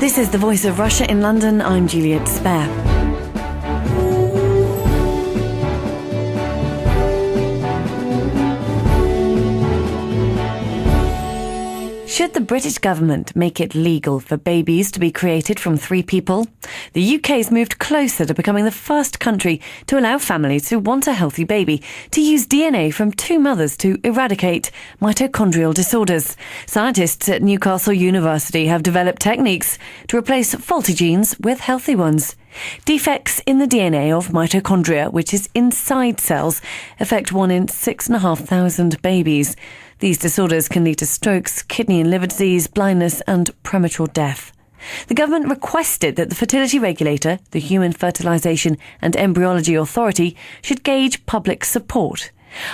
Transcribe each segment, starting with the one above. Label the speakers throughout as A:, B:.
A: This is the Voice of Russia in London. I'm Juliet Spare. Should the British government make it legal for babies to be created from three people? The UK's moved closer to becoming the first country to allow families who want a healthy baby to use DNA from two mothers to eradicate mitochondrial disorders. Scientists at Newcastle University have developed techniques to replace faulty genes with healthy ones. Defects in the DNA of mitochondria, which is inside cells, affect 1 in 6,500 babies. These disorders can lead to strokes, kidney and liver disease, blindness and premature death. The government requested that the fertility regulator, the Human Fertilisation and Embryology Authority, should gauge public support.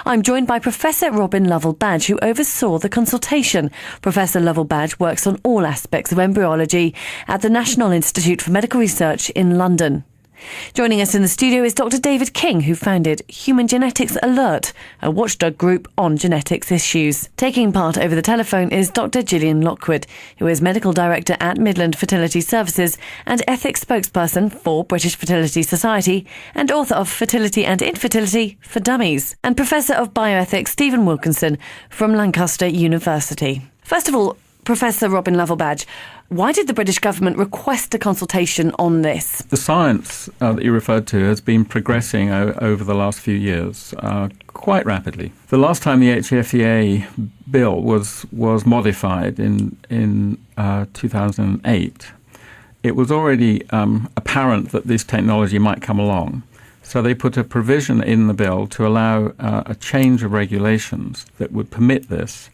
A: I'm joined by Professor Robin Lovell-Badge, who oversaw the consultation. Professor Lovell-Badge works on all aspects of embryology at the National Institute for Medical Research in London. Joining us in the studio is Dr. David King, who founded Human Genetics Alert, a watchdog group on genetics issues. Taking part over the telephone is Dr. Gillian Lockwood, who is Medical Director at Midland Fertility Services and Ethics Spokesperson for British Fertility Society and author of Fertility and Infertility for Dummies, and Professor of Bioethics Stephen Wilkinson from Lancaster University. First of all, Professor Robin Lovell-Badge, why did the British government request a consultation on this?
B: The science that you referred to has been progressing over the last few years quite rapidly. The last time the HFEA bill was modified in 2008, it was already apparent that this technology might come along. So they put a provision in the bill to allow a change of regulations that would permit this,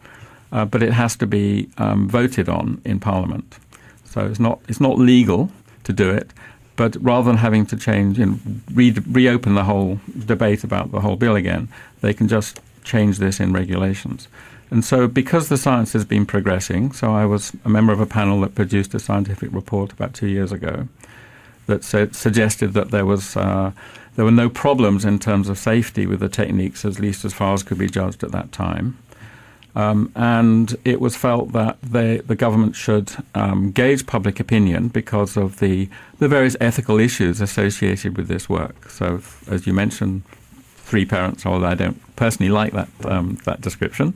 B: but it has to be voted on in Parliament. So it's not legal to do it, but rather than having to change and reopen the whole debate about the whole bill again, they can just change this in regulations. And so because the science has been progressing, so I was a member of a panel that produced a scientific report about 2 years ago that suggested that there were no problems in terms of safety with the techniques, at least as far as could be judged at that time. And it was felt that the government should gauge public opinion because of the various ethical issues associated with this work. So, as you mentioned, three parents, although I don't personally like that description,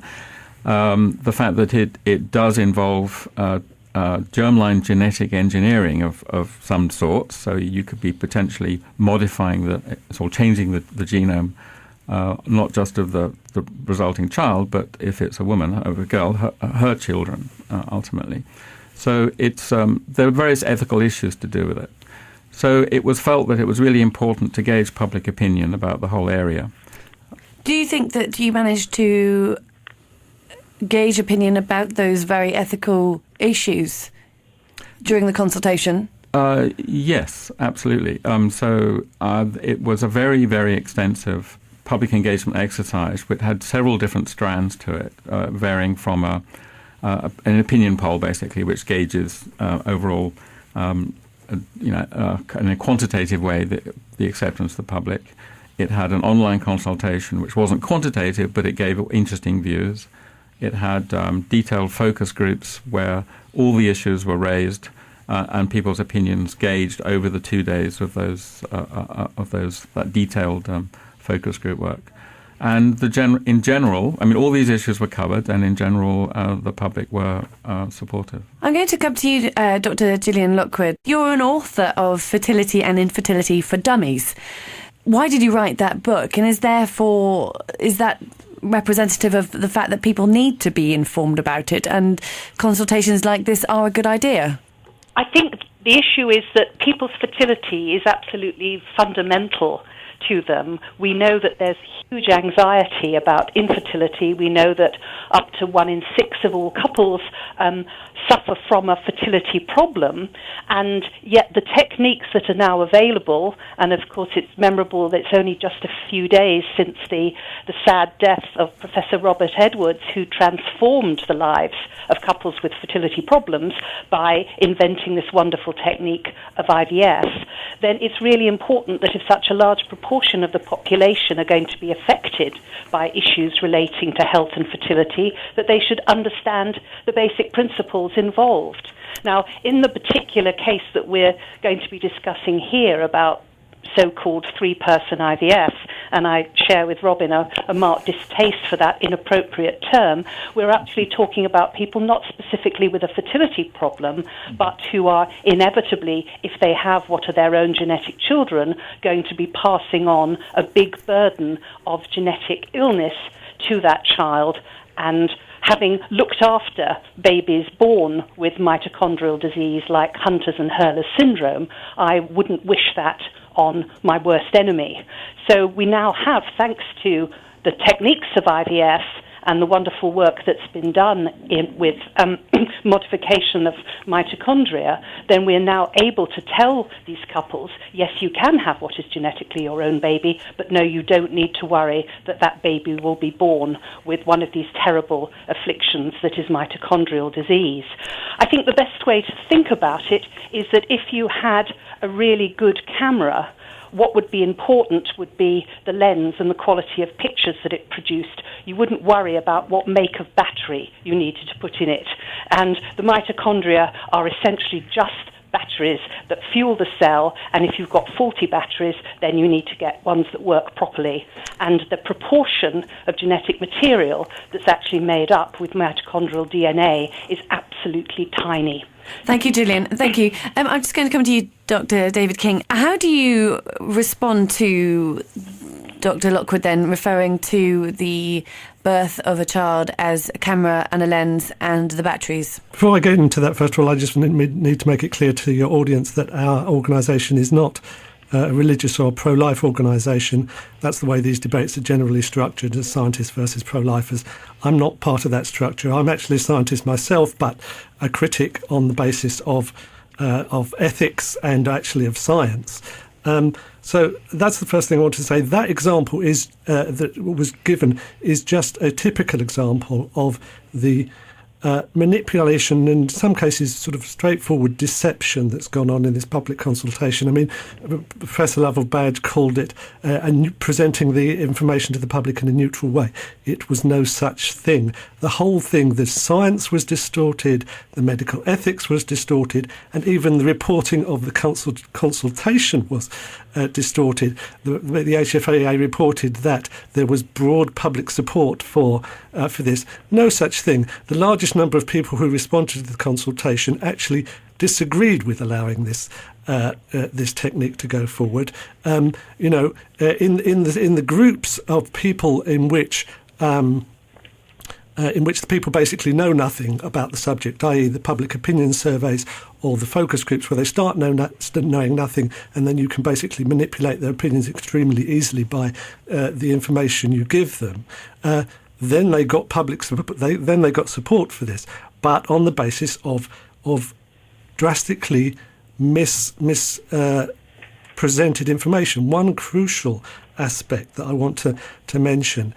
B: the fact that it does involve germline genetic engineering of some sort, so you could be potentially modifying or changing the genome. Not just of the resulting child, but if it's a woman, of a girl, her children, ultimately. So there are various ethical issues to do with it. So it was felt that it was really important to gauge public opinion about the whole area.
A: Do you think that you managed to gauge opinion about those very ethical issues during the consultation?
B: Yes, absolutely. So it was a very, very extensive public engagement exercise, which had several different strands to it, varying from an opinion poll, basically, which gauges overall, in a quantitative way, the acceptance of the public. It had an online consultation, which wasn't quantitative, but it gave interesting views. It had detailed focus groups where all the issues were raised and people's opinions gauged over the 2 days of that detailed focus group work. And in general, I mean, all these issues were covered, and in general, the public were supportive.
A: I'm going to come to you, Dr. Gillian Lockwood. You're an author of Fertility and Infertility for Dummies. Why did you write that book? And is that representative of the fact that people need to be informed about it, and consultations like this are a good idea?
C: I think the issue is that people's fertility is absolutely fundamental to them. We know that there's huge anxiety about infertility. We know that up to 1 in 6 of all couples suffer from a fertility problem, and yet the techniques that are now available, and of course it's memorable that it's only just a few days since the sad death of Professor Robert Edwards, who transformed the lives of couples with fertility problems by inventing this wonderful technique of IVF, then it's really important that if such a large proportion of the population are going to be affected by issues relating to health and fertility, that they should understand understand the basic principles involved. Now, in the particular case that we're going to be discussing here about so-called three-person IVF, and I share with Robin a marked distaste for that inappropriate term, we're actually talking about people not specifically with a fertility problem, but who are inevitably, if they have what are their own genetic children, going to be passing on a big burden of genetic illness to that child. And having looked after babies born with mitochondrial disease like Hunter's and Hurler's syndrome, I wouldn't wish that on my worst enemy. So we now have, thanks to the techniques of IVF and the wonderful work that's been done with modification of mitochondria, then we're now able to tell these couples, yes, you can have what is genetically your own baby, but no, you don't need to worry that that baby will be born with one of these terrible afflictions that is mitochondrial disease. I think the best way to think about it is that if you had a really good camera, what would be important would be the lens and the quality of pictures that it produced. You wouldn't worry about what make of battery you needed to put in it. And the mitochondria are essentially just batteries that fuel the cell, and if you've got faulty batteries, then you need to get ones that work properly. And the proportion of genetic material that's actually made up with mitochondrial DNA is absolutely tiny.
A: Thank you, Julian. Thank you. I'm just going to come to you, Dr. David King. How do you respond to Dr. Lockwood then referring to the birth of a child as a camera and a lens and the batteries?
D: Before I get into that, first of all, I just need to make it clear to your audience that our organisation is not a religious or pro-life organisation. That's the way these debates are generally structured, as scientists versus pro-lifers. I'm not part of that structure. I'm actually a scientist myself, but a critic on the basis of ethics and actually of science. So that's the first thing I want to say. That example is that was given is just a typical example of the manipulation, and in some cases sort of straightforward deception that's gone on in this public consultation. I mean, Professor Lovell-Badge called it presenting the information to the public in a neutral way. It was no such thing. The whole thing, the science was distorted, the medical ethics was distorted, and even the reporting of the consultation was distorted. The HFAA reported that there was broad public support for this. No such thing. The largest number of people who responded to the consultation actually disagreed with allowing this this technique to go forward. In the groups of people in which the people basically know nothing about the subject, i.e. the public opinion surveys or the focus groups where they start knowing nothing, and then you can basically manipulate their opinions extremely easily by the information you give them. Then they got public support. Then they got support for this, but on the basis of drastically mispresented information. One crucial aspect that I want to mention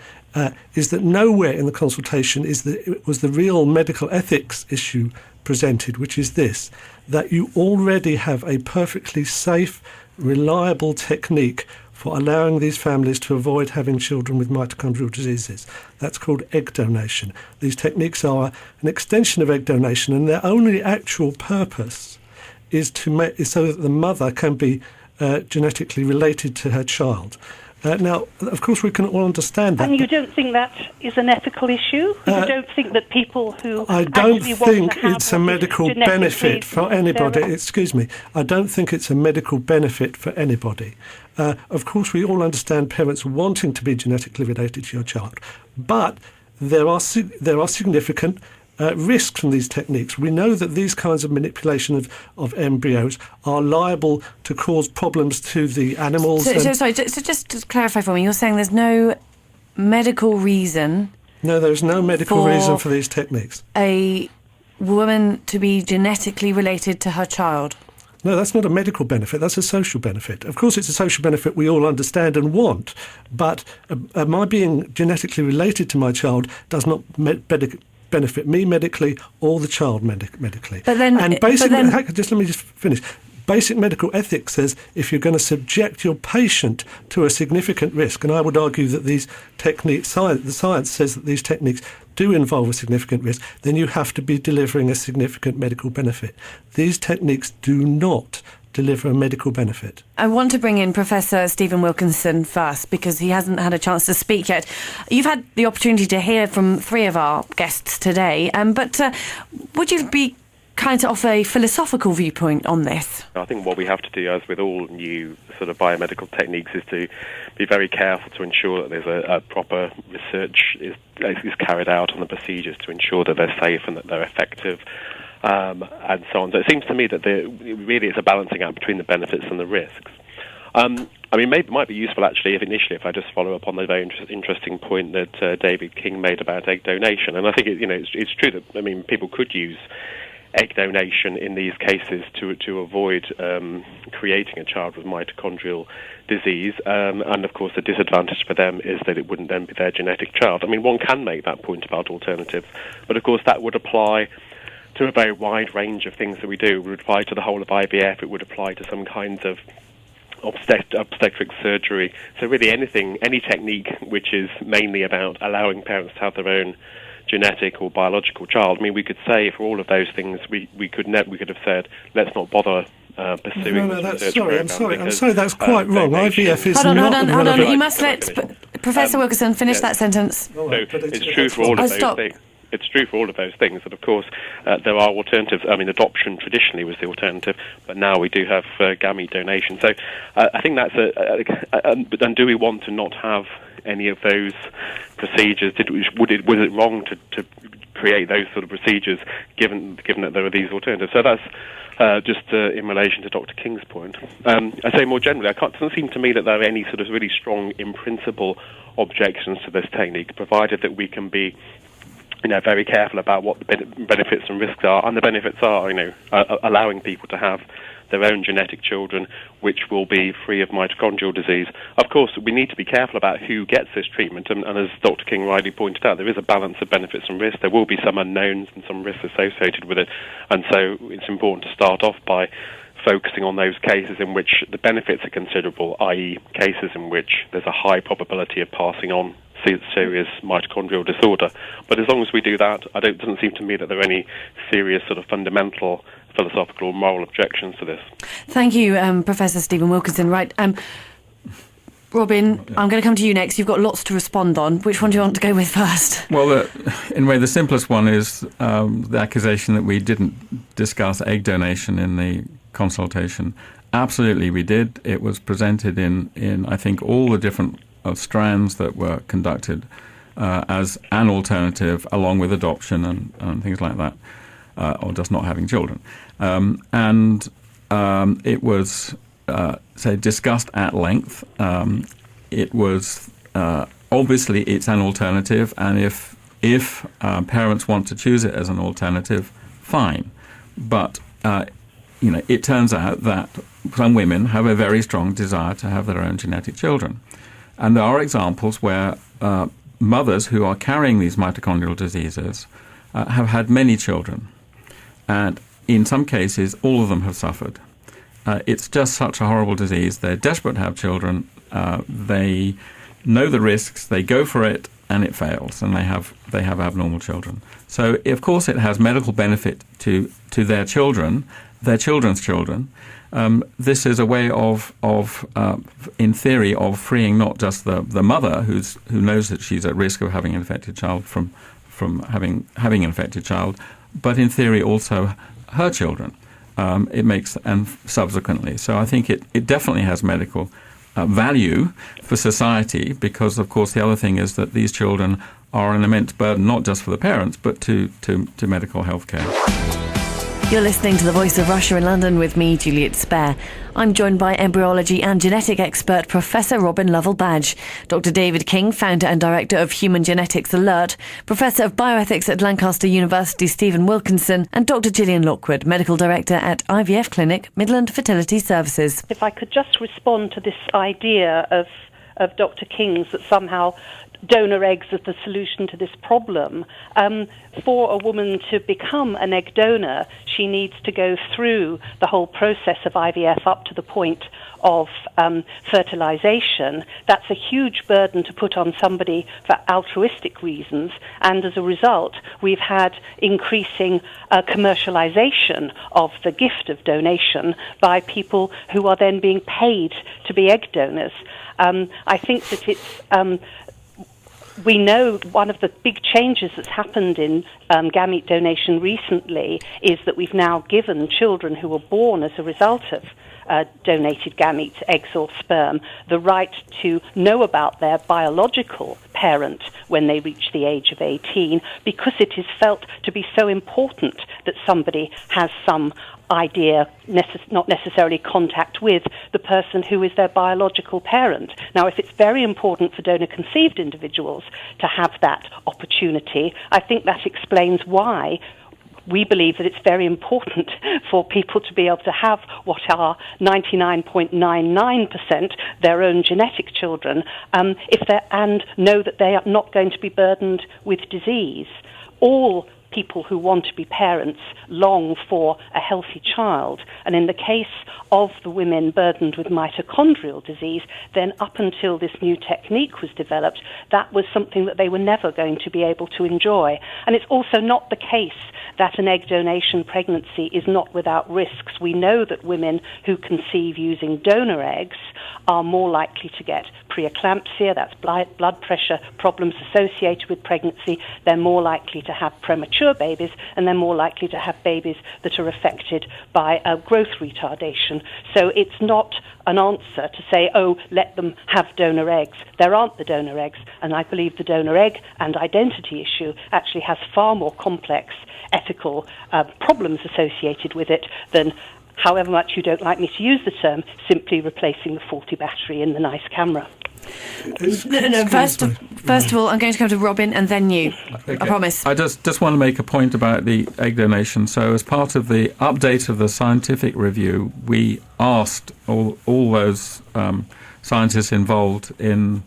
D: is that nowhere in the consultation was the real medical ethics issue presented, which is this: that you already have a perfectly safe, reliable technique for allowing these families to avoid having children with mitochondrial diseases. That's called egg donation. These techniques are an extension of egg donation, and their only actual purpose is so that the mother can be genetically related to her child. Now, of course, we can all understand that.
C: And you don't think that is an ethical issue? You don't think that people who
D: I don't think it's a medical benefit for anybody. Excuse me. I don't think it's a medical benefit for anybody. Of course, we all understand parents wanting to be genetically related to your child, but there are significant risks from these techniques. We know that these kinds of manipulation of embryos are liable to cause problems to the animals.
A: So just to clarify for me, you're saying there's no medical reason...
D: No, there's no medical reason for these techniques.
A: A woman to be genetically related to her child?
D: No, that's not a medical benefit, that's a social benefit. Of course, it's a social benefit we all understand and want, but my being genetically related to my child does not benefit me medically or the child medically.
A: But then,
D: and basically, just let me just finish. basic medical ethics says if you're going to subject your patient to a significant risk, and I would argue that these techniques, the science says that these techniques do involve a significant risk, then you have to be delivering a significant medical benefit. These techniques do not deliver a medical benefit.
A: I want to bring in Professor Stephen Wilkinson first because he hasn't had a chance to speak yet. You've had the opportunity to hear from 3 of our guests today, but would you be kind to offer a philosophical viewpoint on this?
E: I think what we have to do, as with all new sort of biomedical techniques, is to be very careful to ensure that there's a proper research is carried out on the procedures to ensure that they're safe and that they're effective. And so on. So it seems to me that really it's a balancing act between the benefits and the risks. Maybe it might be useful actually if I just follow up on the very interesting point that David King made about egg donation. And I think it's true that people could use egg donation in these cases to avoid creating a child with mitochondrial disease. And of course, the disadvantage for them is that it wouldn't then be their genetic child. One can make that point about alternatives, but of course that would apply to a very wide range of things that we do. It would apply to the whole of IVF. It would apply to some kinds of obstetric surgery. So really any technique which is mainly about allowing parents to have their own genetic or biological child. We could say for all of those things, we could have said, let's not bother pursuing this research program.
D: I'm sorry, that's quite wrong. IVF is
A: Hold on. You must let Professor Wilkinson finish that sentence.
E: So it's true for all of those things. It's true for all of those things, that of course there are alternatives. Adoption traditionally was the alternative, but now we do have gamete donation. So I think that's and do we want to not have any of those procedures? Was it wrong to create those sort of procedures given that there are these alternatives? So that's just in relation to Dr. King's point. I say more generally, it doesn't seem to me that there are any sort of really strong in principle objections to this technique, provided that we can be very careful about what the benefits and risks are. And the benefits are, allowing people to have their own genetic children, which will be free of mitochondrial disease. Of course, we need to be careful about who gets this treatment. And as Dr. King rightly pointed out, there is a balance of benefits and risks. There will be some unknowns and some risks associated with it. And so it's important to start off by focusing on those cases in which the benefits are considerable, i.e. cases in which there's a high probability of passing on serious mitochondrial disorder. But as long as we do that, it doesn't seem to me that there are any serious sort of fundamental philosophical or moral objections to this.
A: Thank you, Professor Stephen Wilkinson. Right, Robin, I'm going to come to you next. You've got lots to respond on. Which one do you want to go with first?
B: Well, in a way, the simplest one is the accusation that we didn't discuss egg donation in the consultation. Absolutely, we did. It was presented in I think, all the different strands that were conducted as an alternative, along with adoption and things like that, or just not having children. It was, discussed at length. It was obviously it's an alternative, and if parents want to choose it as an alternative, fine. But it turns out that some women have a very strong desire to have their own genetic children. And there are examples where mothers who are carrying these mitochondrial diseases have had many children. And in some cases, all of them have suffered. It's just such a horrible disease. They're desperate to have children. They know the risks. They go for it, and it fails, and they have abnormal children. So, of course, it has medical benefit to their children, their children's children. This is a way of in theory, of freeing not just the mother who knows that she's at risk of having an infected child from having an infected child, but in theory also her children. It makes, and subsequently. So I think it definitely has medical value for society, because of course the other thing is that these children are an immense burden not just for the parents but to medical health care.
A: You're listening to The Voice of Russia in London with me, Juliet Spare. I'm joined by embryology and genetic expert Professor Robin Lovell-Badge, Dr. David King, founder and director of Human Genetics Alert, Professor of Bioethics at Lancaster University Stephen Wilkinson, and Dr. Gillian Lockwood, Medical Director at IVF Clinic, Midland Fertility Services.
C: If I could just respond to this idea of Dr. King's that somehow donor eggs as the solution to this problem. For a woman to become an egg donor, she needs to go through the whole process of IVF up to the point of fertilisation. That's a huge burden to put on somebody for altruistic reasons, and as a result, we've had increasing commercialisation of the gift of donation by people who are then being paid to be egg donors. I think that it's... we know one of the big changes that's happened in gamete donation recently is that we've now given children who were born as a result of donated gametes, eggs or sperm, the right to know about their biological parent when they reach the age of 18, because it is felt to be so important that somebody has some idea, not necessarily contact with the person who is their biological parent. Now, if it's very important for donor-conceived individuals to have that opportunity, I think that explains why we believe that it's very important for people to be able to have what are 99.99% their own genetic children, and know that they are not going to be burdened with disease. All people who want to be parents long for a healthy child, and in the case of the women burdened with mitochondrial disease, then up until this new technique was developed, that was something that they were never going to be able to enjoy. And it's also not the case that an egg donation pregnancy is not without risks. We know that women who conceive using donor eggs are more likely to get preeclampsia, that's blood pressure problems associated with pregnancy. They're more likely to have premature babies, and they're more likely to have babies that are affected by growth retardation. So it's not an answer to say, oh, let them have donor eggs. There aren't the donor eggs, and I believe the donor egg and identity issue actually has far more complex ethical problems associated with it than, however much you don't like me to use the term, simply replacing the faulty battery in the nice camera.
A: No, first of all, I'm going to come to Robin and then you. Okay. I promise.
B: I just want to make a point about the egg donation. So as part of the update of the scientific review, we asked all those scientists involved in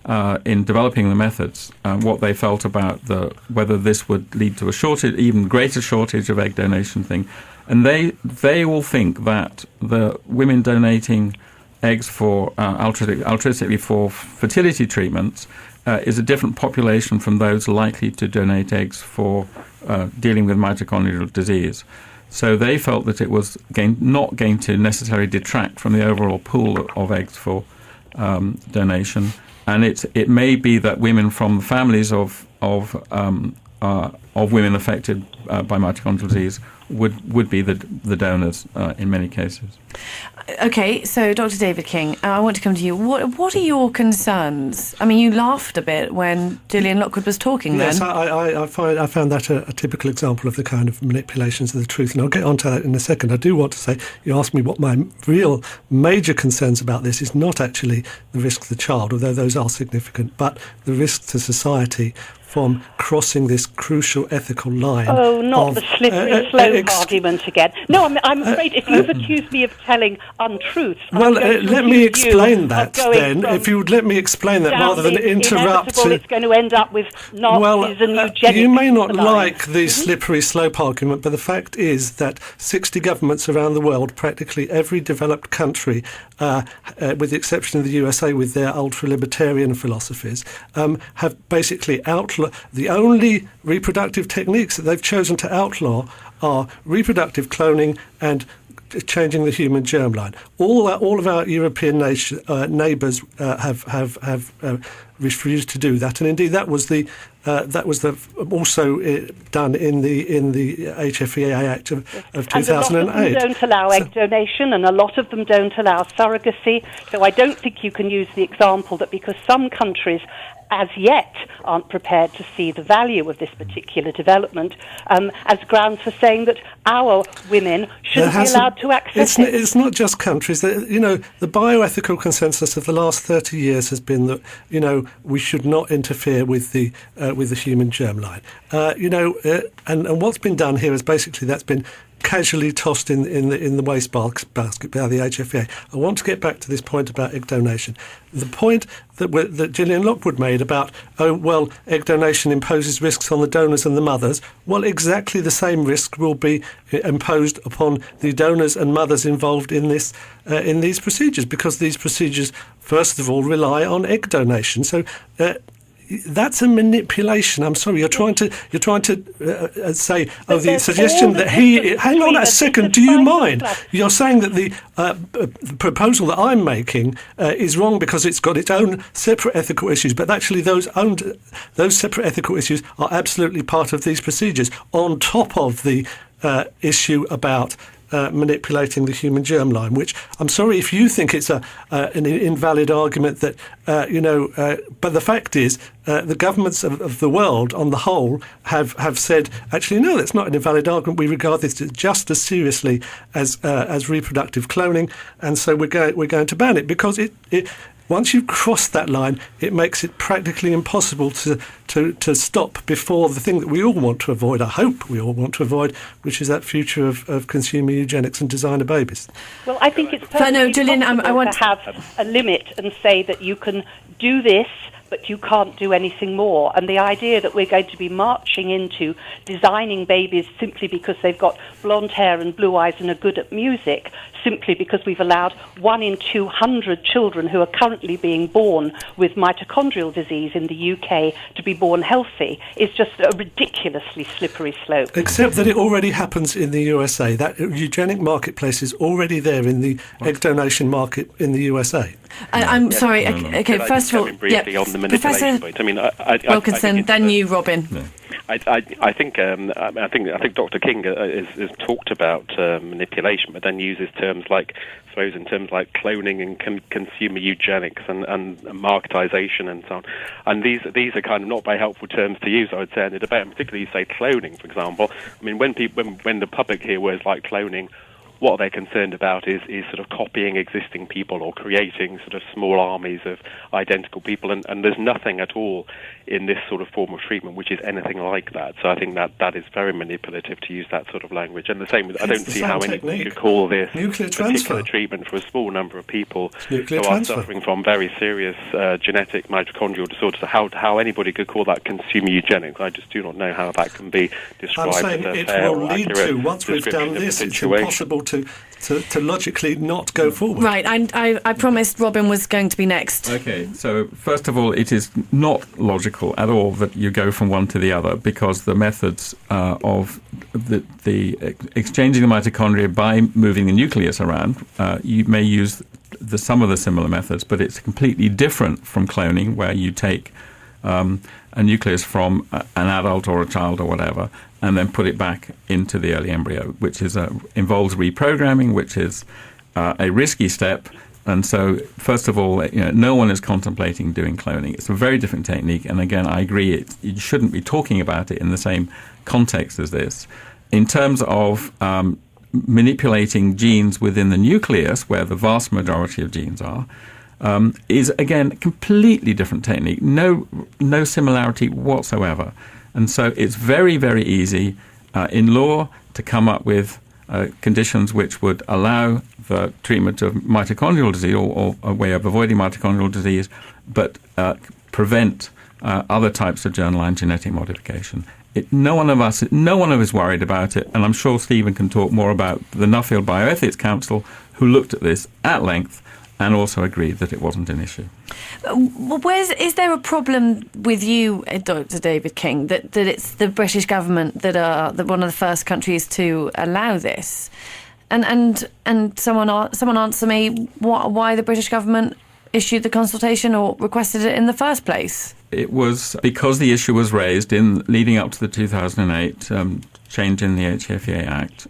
B: developing the methods what they felt about whether this would lead to a shortage, even greater shortage of egg donation thing. And they all think that the women donating eggs for altruistically for fertility treatments is a different population from those likely to donate eggs for dealing with mitochondrial disease. So they felt that it was not going to necessarily detract from the overall pool of eggs for donation, and it may be that women from families of women affected by mitochondrial disease would be the donors in many cases.
A: Okay, so Dr. David King, I want to come to you. What are your concerns? I mean, you laughed a bit when Gillian Lockwood was talking then.
D: Yes, I found that a typical example of the kind of manipulations of the truth, and I'll get onto that in a second. I do want to say, you asked me what my real major concerns about this is not actually the risk to the child, although those are significant, but the risk to society from crossing this crucial ethical line.
C: Oh, not the slippery slope argument again. No, I'm afraid if you've accused me of telling untruths...
D: Well, let me explain that then. If you would let me explain that rather than interrupt...
C: It's going to end up with Nazis and eugenics.
D: You may not like the slippery slope argument, but the fact is that 60 governments around the world, practically every developed country, with the exception of the USA with their ultra-libertarian philosophies, have basically outlawed. The only reproductive techniques that they've chosen to outlaw are reproductive cloning and changing the human germline. All of our European neighbours have refused to do that, and indeed that was also done in the HFEA Act of 2008.
C: And a lot of them don't allow egg donation, and a lot of them don't allow surrogacy. So I don't think you can use the example that because some countries as yet aren't prepared to see the value of this particular development as grounds for saying that our women shouldn't be allowed to access it.
D: It's not just countries. The bioethical consensus of the last 30 years has been that we should not interfere with the human germline. And what's been done here is basically that's been casually tossed in the wastebasket by the HFEA. I want to get back to this point about egg donation. The point that Gillian Lockwood made about, egg donation imposes risks on the donors and the mothers. Well, exactly the same risk will be imposed upon the donors and mothers involved in these procedures, because these procedures, first of all, rely on egg donation. So that's a manipulation. I'm sorry, you're trying to say, the suggestion that hang on a second, do you mind? You're saying that the proposal that I'm making is wrong because it's got its own separate ethical issues, but actually those separate ethical issues are absolutely part of these procedures, on top of the issue about manipulating the human germline, which I'm sorry if you think it's an invalid argument that, but the fact is the governments of the world on the whole have said, actually, no, that's not an invalid argument. We regard this just as seriously as reproductive cloning, and so we're going to ban it, because it once you've crossed that line, it makes it practically impossible to stop before the thing that we all want to avoid, I hope we all want to avoid, which is that future of consumer eugenics and designer babies.
C: Well, I think it's perfectly
A: Gillian,
C: possible
A: I want
C: to have a limit and say that you can do this, but you can't do anything more. And the idea that we're going to be marching into designing babies simply because they've got blonde hair and blue eyes and are good at music, simply because we've allowed 1 in 200 children who are currently being born with mitochondrial disease in the UK to be born healthy, is just a ridiculously slippery slope.
D: Except that it already happens in the USA. That eugenic marketplace is already there in the egg donation market in the USA.
A: I'm sorry. Okay, first of all,
E: on the manipulation point. I mean,
A: Wilkinson, then you, Robin.
E: No. I think Dr. King has talked about manipulation, but then uses throws in terms like cloning and consumer eugenics and marketization and so on. And these are kind of not very helpful terms to use, I would say, in the debate. And particularly, you say cloning, for example. I mean, when the public hear words like cloning, what they're concerned about is sort of copying existing people or creating sort of small armies of identical people, and there's nothing at all in this sort of form of treatment which is anything like that. So I think that is very manipulative to use that sort of language. And the same with, I don't see how anyone could call this particular treatment for a small number of people who are suffering from very serious genetic mitochondrial disorders. So how anybody could call that consumer eugenics, I just do not know how that can be described.
D: I'm saying
E: as
D: it will lead to, once we've done this, it's impossible to logically not go forward.
A: Right, I promised Robin was going to be next.
B: Okay, so first of all, it is not logical at all that you go from one to the other, because the methods of the exchanging the mitochondria by moving the nucleus around, you may use some of the similar methods, but it's completely different from cloning, where you take a nucleus from an adult or a child or whatever, and then put it back into the early embryo, which involves reprogramming, which is a risky step. And so, first of all, no one is contemplating doing cloning. It's a very different technique, and again, I agree, you shouldn't be talking about it in the same context as this. In terms of manipulating genes within the nucleus, where the vast majority of genes are, is, again, a completely different technique. No similarity whatsoever. And so it's very, very easy in law to come up with conditions which would allow the treatment of mitochondrial disease or a way of avoiding mitochondrial disease, but prevent other types of germline genetic modification. No one of us is worried about it, and I'm sure Stephen can talk more about the Nuffield Bioethics Council, who looked at this at length and also agreed that it wasn't an issue.
A: Is there a problem with you, Dr. David King, that it's the British government that are one of the first countries to allow this? And someone answer me why the British government issued the consultation or requested it in the first place?
B: It was because the issue was raised in leading up to the 2008 change in the HFEA Act.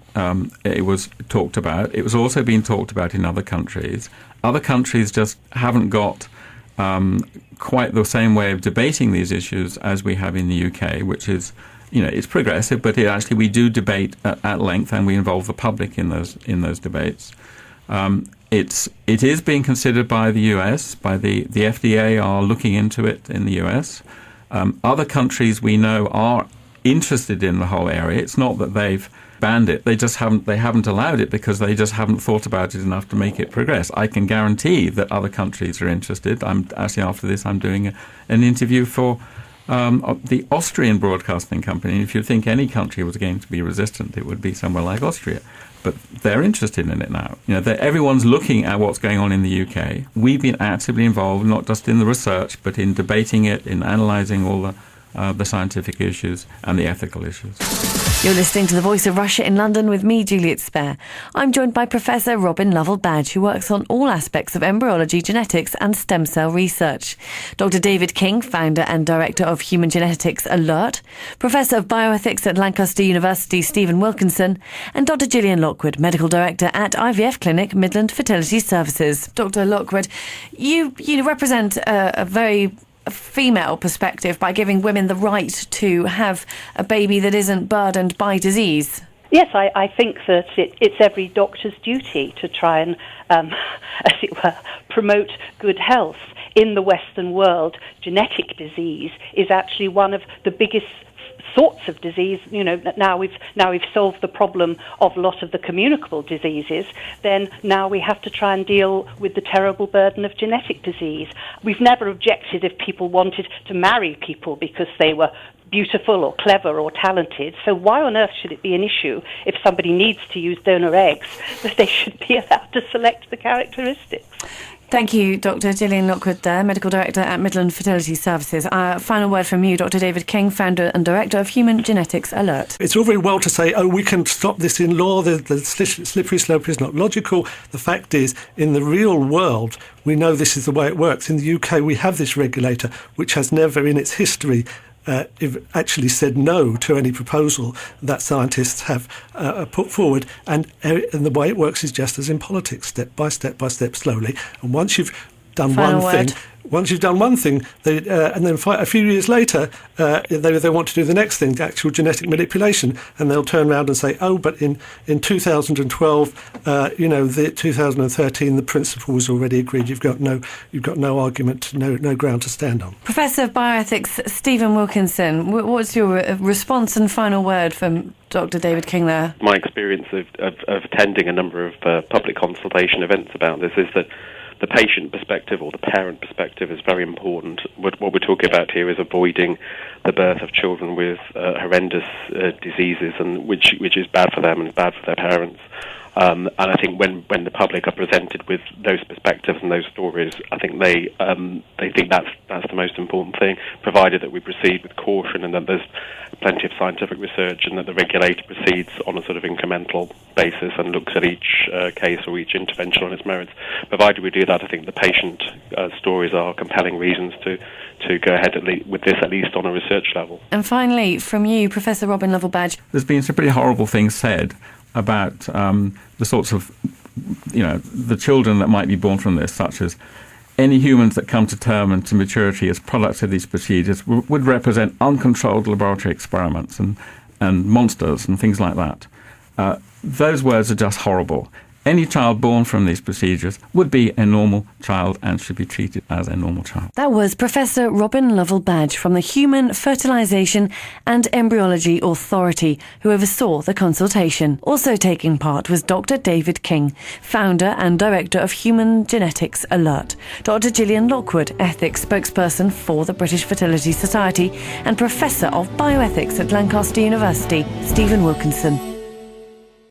B: It was talked about. It was also being talked about in other countries. Other countries just haven't got quite the same way of debating these issues as we have in the UK, which is, it's progressive, but we do debate at length, and we involve the public in those debates. It is being considered by the US, by the FDA are looking into it in the US. Other countries we know are interested in the whole area. It's not that they've banned it. They haven't allowed it because they just haven't thought about it enough to make it progress. I can guarantee that other countries are interested. I'm actually, after this, I'm doing an interview for the Austrian broadcasting company. If you think any country was going to be resistant, it would be somewhere like Austria. But they're interested in it now. Everyone's looking at what's going on in the UK. We've been actively involved, not just in the research, but in debating it, in analysing all the scientific issues and the ethical issues.
A: You're listening to The Voice of Russia in London with me, Juliet Spare. I'm joined by Professor Robin Lovell-Badge, who works on all aspects of embryology, genetics and stem cell research. Dr. David King, founder and director of Human Genetics Alert, Professor of Bioethics at Lancaster University, Stephen Wilkinson, and Dr. Gillian Lockwood, Medical Director at IVF Clinic, Midland Fertility Services. Dr. Lockwood, you represent a very female perspective by giving women the right to have a baby that isn't burdened by disease.
C: Yes, I think that it's every doctor's duty to try and, as it were, promote good health. In the Western world, genetic disease is actually one of the biggest sorts of disease. Now we've solved the problem of a lot of the communicable diseases, then now we have to try and deal with the terrible burden of genetic disease. We've never objected if people wanted to marry people because they were beautiful or clever or talented. So why on earth should it be an issue if somebody needs to use donor eggs, that they should be allowed to select the characteristics?
A: Thank you, Dr. Gillian Lockwood there, Medical Director at Midland Fertility Services. Final word from you, Dr. David King, founder and director of Human Genetics Alert.
D: It's all very well to say, we can stop this in law, the slippery slope is not logical. The fact is, in the real world, we know this is the way it works. In the UK, we have this regulator, which has never in its history actually said no to any proposal that scientists have put forward, and the way it works is just as in politics, step by step, slowly. And once you've done one thing, and then a few years later, they want to do the next thing, the actual genetic manipulation, and they'll turn around and say, but in 2012, the 2013, the principle was already agreed. You've got no argument, no ground to stand on.
A: Professor of Bioethics, Stephen Wilkinson, what's your response and final word from Dr. David King there?
E: My experience of attending a number of public consultation events about this is that the patient perspective or the parent perspective is very important. What we're talking about here is avoiding the birth of children with horrendous diseases, and which is bad for them and bad for their parents. And I think when the public are presented with those perspectives and those stories, I think they think that's the most important thing, provided that we proceed with caution and that there's plenty of scientific research and that the regulator proceeds on a sort of incremental basis and looks at each case or each intervention on its merits. Provided we do that, I think the patient stories are compelling reasons to go ahead with this, at least on a research level.
A: And finally, from you, Professor Robin Lovell-Badge.
B: There's been some pretty horrible things said about the sorts of, the children that might be born from this, such as any humans that come to term and to maturity as products of these procedures would represent uncontrolled laboratory experiments and monsters and things like that. Those words are just horrible. Any child born from these procedures would be a normal child and should be treated as a normal child.
A: That was Professor Robin Lovell-Badge from the Human Fertilisation and Embryology Authority, who oversaw the consultation. Also taking part was Dr. David King, founder and director of Human Genetics Alert, Dr. Gillian Lockwood, ethics spokesperson for the British Fertility Society, and Professor of Bioethics at Lancaster University, Stephen Wilkinson.